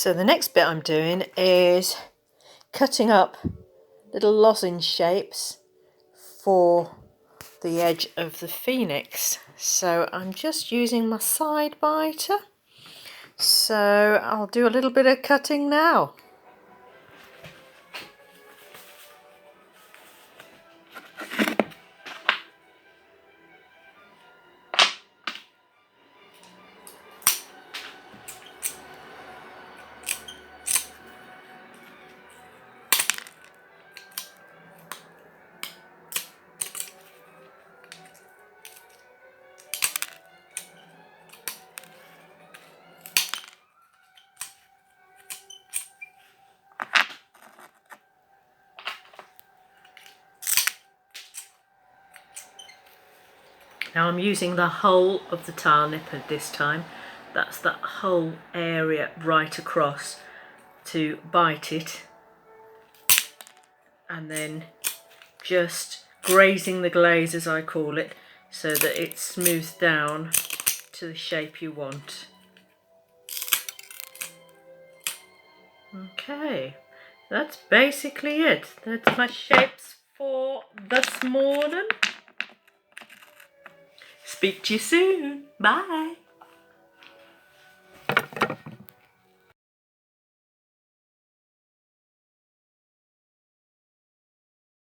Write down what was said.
So the next bit I'm doing is cutting up little lozenge shapes for the edge of the phoenix. So I'm just using my side biter. So I'll do a little bit of cutting now. Now I'm using the whole of the tile nipper this time. That's that whole area right across to bite it. And then just grazing the glaze, as I call it, so that it smooths down to the shape you want. Okay, that's basically it. That's my shapes for this morning. Speak to you soon. Bye.